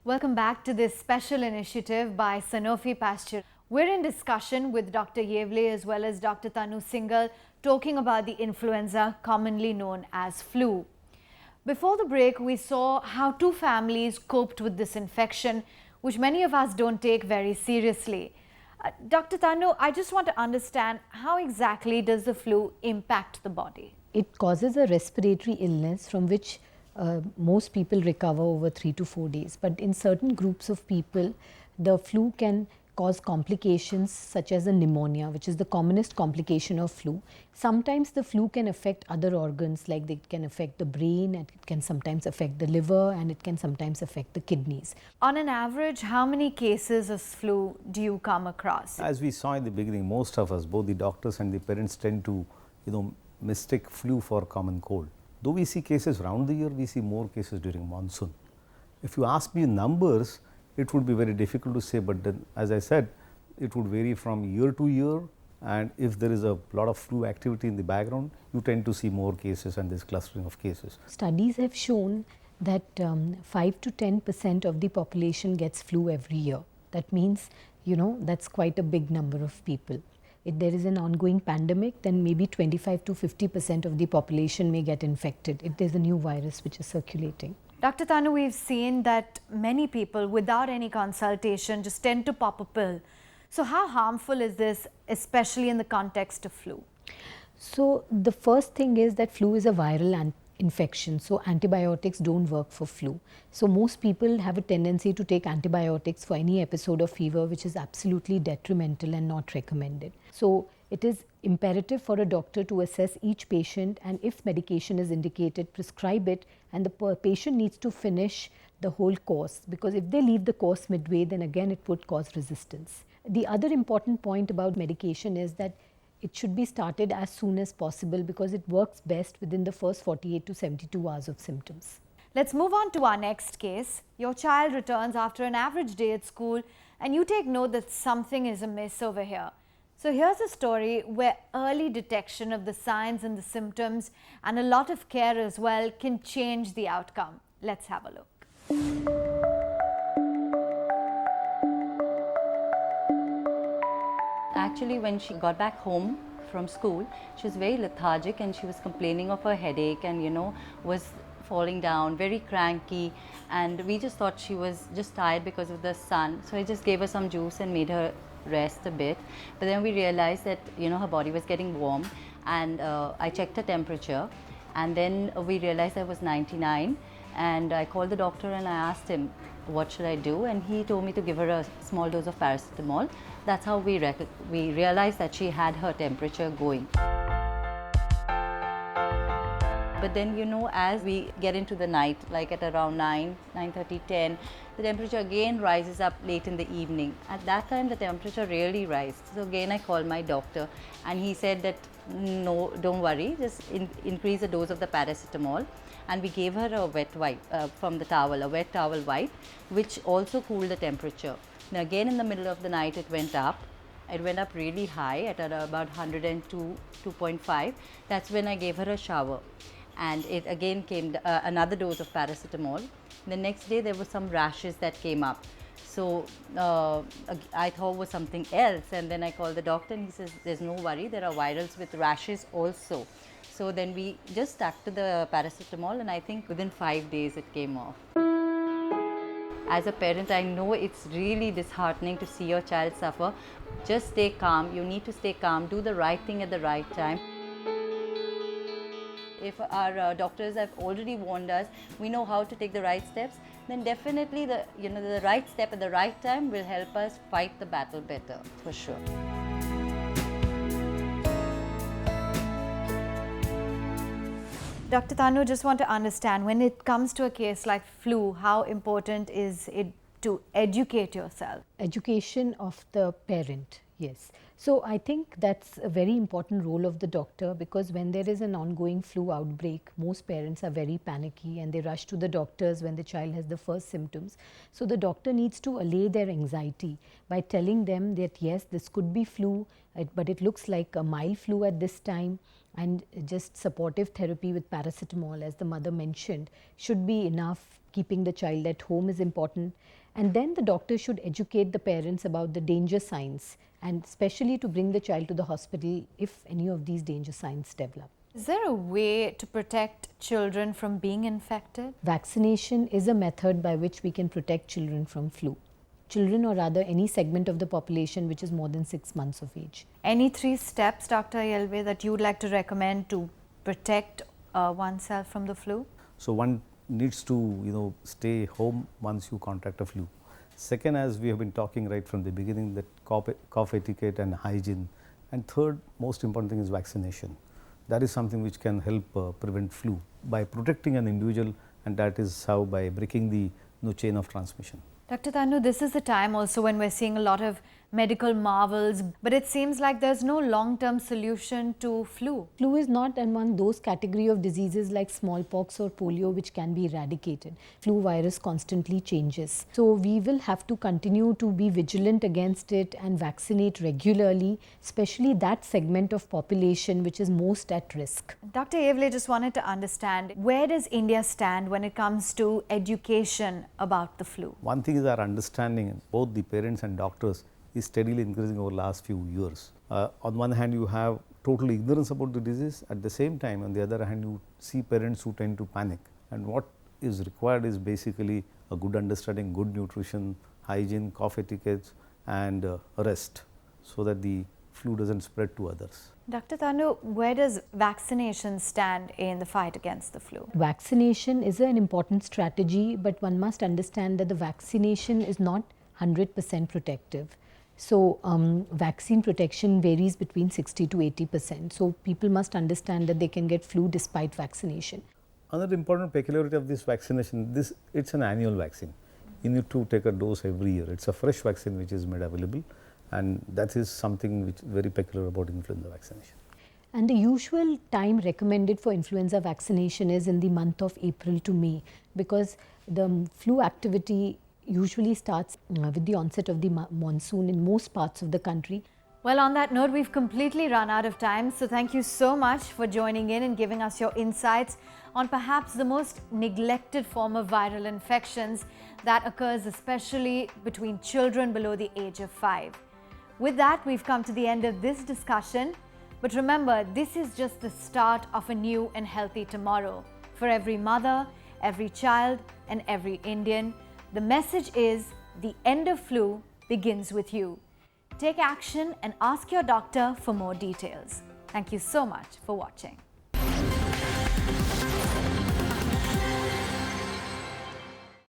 Welcome back to this special initiative by Sanofi Pasture. We're in discussion with Dr. Yevle as well as Dr. Tanu Singhal talking about the influenza commonly known as flu. Before the break, we saw how two families coped with this infection, which many of us don't take very seriously. Dr. Tanu, I just want to understand how exactly does the flu impact the body? It causes a respiratory illness from which most people recover over 3 to 4 days. But in certain groups of people, the flu can cause complications such as a pneumonia, which is the commonest complication of flu. Sometimes the flu can affect other organs, like it can affect the brain, and it can sometimes affect the liver, and it can sometimes affect the kidneys. On an average, how many cases of flu do you come across? As we saw in the beginning, most of us, both the doctors and the parents, tend to, mistake flu for common cold. Though we see cases round the year, we see more cases during monsoon. If you ask me numbers, it would be very difficult to say, but then, as I said, it would vary from year to year, and if there is a lot of flu activity in the background, you tend to see more cases and this clustering of cases. Studies have shown that 5 to 10% of the population gets flu every year. That means, that's quite a big number of people. If there is an ongoing pandemic, then maybe 25 to 50% of the population may get infected if there's a new virus which is circulating. Dr. Tanu, we've seen that many people without any consultation just tend to pop a pill. So how harmful is this, especially in the context of flu? So the first thing is that flu is a viral infection, so antibiotics don't work for flu. So most people have a tendency to take antibiotics for any episode of fever, which is absolutely detrimental and not recommended. So it is imperative for a doctor to assess each patient, and if medication is indicated, prescribe it, and the patient needs to finish the whole course, because if they leave the course midway, then again it would cause resistance. The other important point about medication is that it should be started as soon as possible, because it works best within the first 48 to 72 hours of symptoms. Let's move on to our next case. Your child returns after an average day at school and you take note that something is amiss over here. So here's a story where early detection of the signs and the symptoms and a lot of care as well can change the outcome. Let's have a look. Actually, when she got back home from school, she was very lethargic and she was complaining of her headache and, was falling down, very cranky, and we just thought she was just tired because of the sun. So I just gave her some juice and made her rest a bit. But then we realized that, her body was getting warm, and I checked her temperature, and then we realized I was 99, and I called the doctor and I asked him, what should I do? And he told me to give her a small dose of paracetamol. That's how we realized that she had her temperature going. But then, as we get into the night, like at around 9:30, 10, the temperature again rises up late in the evening. At that time, the temperature really rises. So again, I called my doctor, and he said that, no, don't worry, just increase the dose of the paracetamol. And we gave her a wet wipe from the towel, a wet towel wipe, which also cooled the temperature. Now again, in the middle of the night, it went up. It went up really high at about 102, 2.5. That's when I gave her a shower. And it again came another dose of paracetamol. The next day, there were some rashes that came up. So I thought it was something else. And then I called the doctor and he says, there's no worry, there are virals with rashes also. So then we just stuck to the paracetamol, and I think within 5 days it came off. As a parent, I know it's really disheartening to see your child suffer. Just stay calm. You need to stay calm. Do the right thing at the right time. If our doctors have already warned us, we know how to take the right steps, then definitely the right step at the right time will help us fight the battle better, for sure. Dr. Tanu, just want to understand, when it comes to a case like flu, how important is it to educate yourself? Education of the parent, yes. So I think that's a very important role of the doctor, because when there is an ongoing flu outbreak, most parents are very panicky and they rush to the doctors when the child has the first symptoms. So the doctor needs to allay their anxiety by telling them that yes, this could be flu, but it looks like a mild flu at this time, and just supportive therapy with paracetamol, as the mother mentioned, should be enough. Keeping the child at home is important, and then the doctor should educate the parents about the danger signs, and especially to bring the child to the hospital if any of these danger signs develop. Is there a way to protect children from being infected? Vaccination is a method by which we can protect children from flu. Children, or rather any segment of the population which is more than 6 months of age. Any 3 steps, Dr. Yelve, that you would like to recommend to protect oneself from the flu? So one needs to stay home once you contract a flu. Second, as we have been talking right from the beginning, that cough etiquette and hygiene. And third, most important thing is vaccination. That is something which can help prevent flu by protecting an individual, and that is how by breaking the chain of transmission. Dr. Tanu, this is the time also when we're seeing a lot of medical marvels, but it seems like there's no long-term solution to flu. Flu is not among those category of diseases like smallpox or polio which can be eradicated. Flu virus constantly changes. So we will have to continue to be vigilant against it and vaccinate regularly, especially that segment of population which is most at risk. Dr. Yelve just wanted to understand, where does India stand when it comes to education about the flu? One thing is our understanding, both the parents and doctors, is steadily increasing over the last few years. On one hand, you have total ignorance about the disease. At the same time, on the other hand, you see parents who tend to panic. And what is required is basically a good understanding, good nutrition, hygiene, cough etiquettes, and rest, so that the flu doesn't spread to others. Dr. Tanu, where does vaccination stand in the fight against the flu? Vaccination is an important strategy, but one must understand that the vaccination is not 100% protective. So vaccine protection varies between 60 to 80%. So people must understand that they can get flu despite vaccination. Another important peculiarity of this vaccination, it's an annual vaccine. You need to take a dose every year. It's a fresh vaccine which is made available, and that is something which is very peculiar about influenza vaccination. And the usual time recommended for influenza vaccination is in the month of April to May, because the flu activity usually starts with the onset of the monsoon in most parts of the country. Well, on that note, we've completely run out of time. So thank you so much for joining in and giving us your insights on perhaps the most neglected form of viral infections that occurs especially between children below the age of 5. With that, we've come to the end of this discussion. But remember, this is just the start of a new and healthy tomorrow for every mother, every child, and every Indian. The message is the end of flu begins with you. Take action and ask your doctor for more details. Thank you so much for watching.